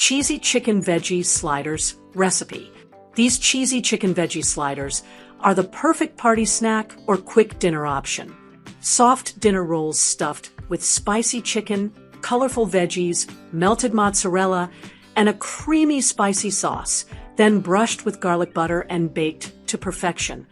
Cheesy Chicken Veggie Sliders recipe. These cheesy chicken veggie sliders are the perfect party snack or quick dinner option. Soft dinner rolls stuffed with spicy chicken, colorful veggies, melted mozzarella, and a creamy spicy sauce, then brushed with garlic butter and baked to perfection.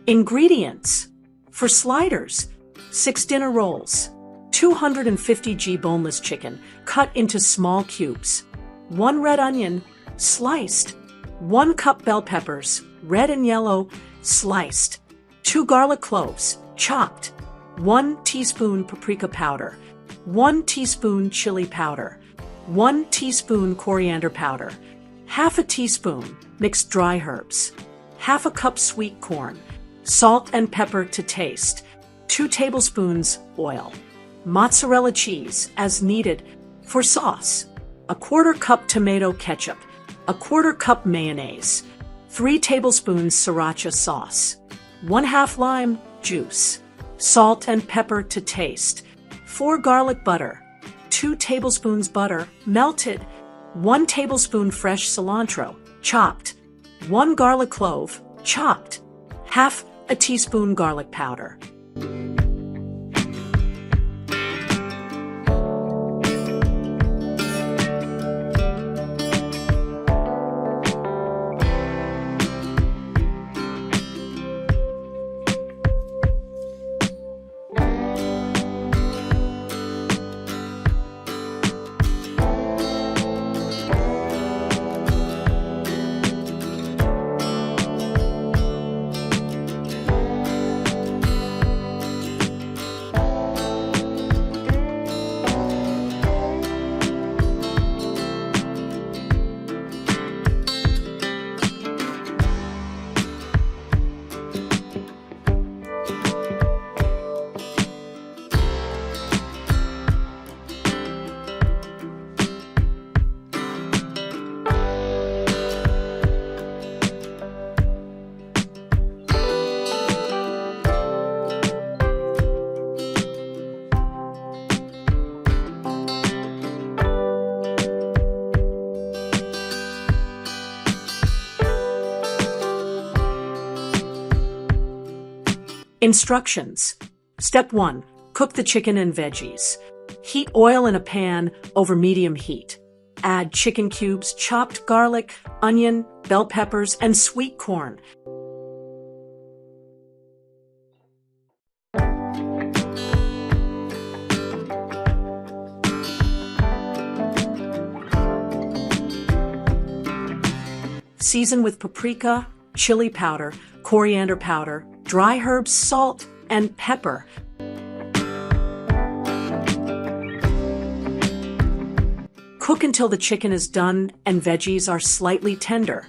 Ingredients: for sliders, 6 dinner rolls, 250 g boneless chicken cut into small cubes, 1 red onion sliced, 1 cup bell peppers, red and yellow, sliced, 2 garlic cloves chopped, 1 teaspoon paprika powder, 1 teaspoon chili powder, 1 teaspoon coriander powder, half a teaspoon mixed dry herbs, half a cup sweet corn, salt and pepper to taste, 2 tablespoons oil, mozzarella cheese as needed. For sauce, a 1/4 cup tomato ketchup, a 1/4 cup mayonnaise, 3 tablespoons sriracha sauce, 1/2 lime juice, salt and pepper to taste, 4 garlic butter, 2 tablespoons butter melted, 1 tablespoon fresh cilantro chopped, 1 garlic clove chopped, half a teaspoon garlic powder. Instructions. Step 1. Cook the chicken and veggies. Heat oil in a pan over medium heat. Add chicken cubes, chopped garlic, onion, bell peppers, and sweet corn. Season with paprika, chili powder, coriander powder, dry herbs, salt, and pepper. Cook until the chicken is done and veggies are slightly tender.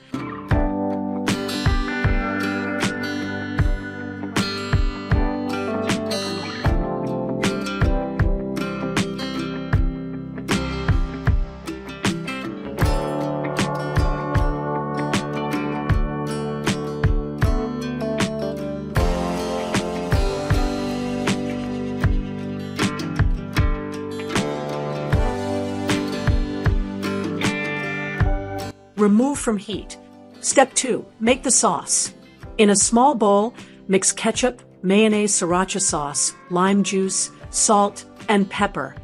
Remove from heat. Step 2. Make the sauce. In a small bowl, mix ketchup, mayonnaise, sriracha sauce, lime juice, salt, and pepper.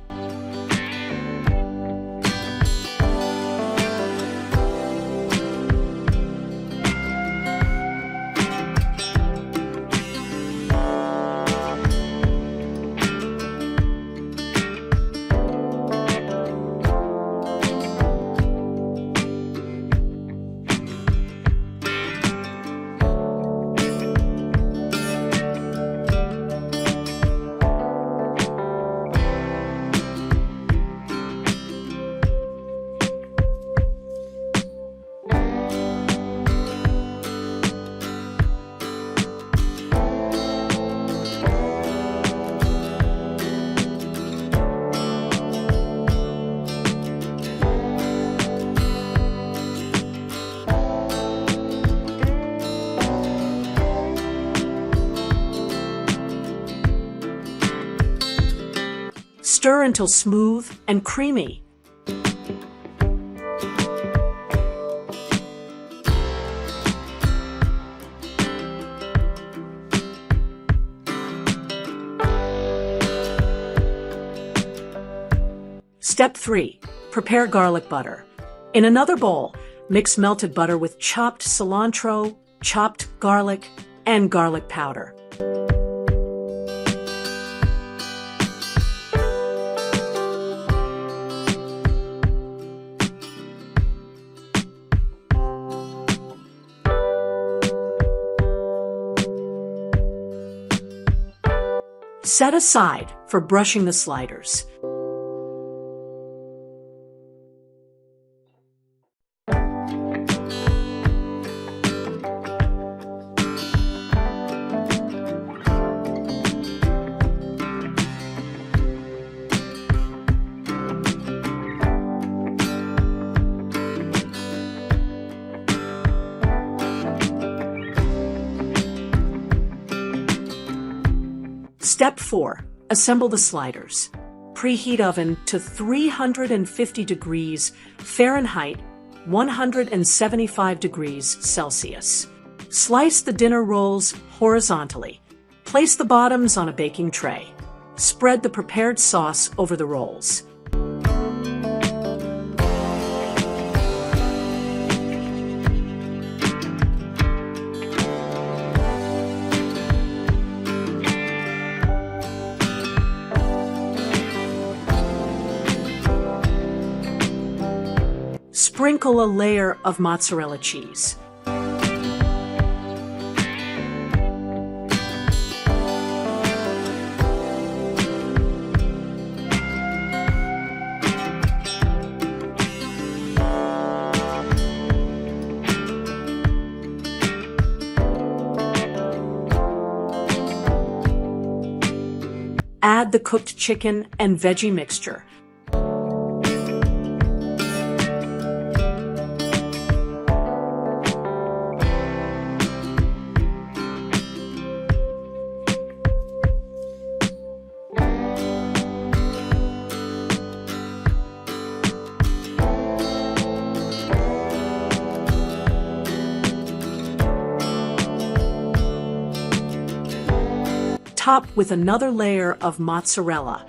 Stir until smooth and creamy. Step 3. Prepare garlic butter. In another bowl, mix melted butter with chopped cilantro, chopped garlic, and garlic powder. Set aside for brushing the sliders. Step 4. Assemble the sliders. Preheat oven to 350 degrees Fahrenheit, 175 degrees Celsius. Slice the dinner rolls horizontally. Place the bottoms on a baking tray. Spread the prepared sauce over the rolls. Sprinkle a layer of mozzarella cheese. Add the cooked chicken and veggie mixture. Top with another layer of mozzarella.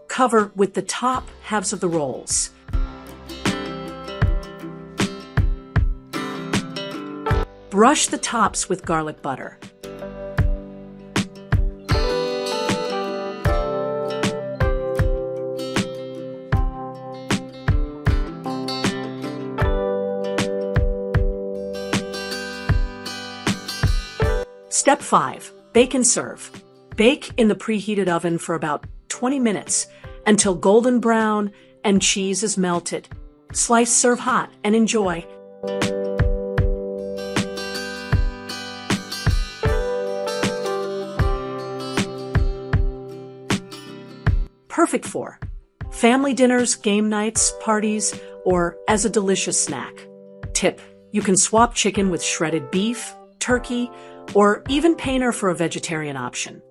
Cover with the top halves of the rolls. Brush the tops with garlic butter. Step 5. Bake and serve. Bake in the preheated oven for about 20 minutes until golden brown and cheese is melted. Slice, serve hot, and enjoy. Perfect for family dinners, game nights, parties, or as a delicious snack. Tip: you can swap chicken with shredded beef, turkey, or even paneer for a vegetarian option.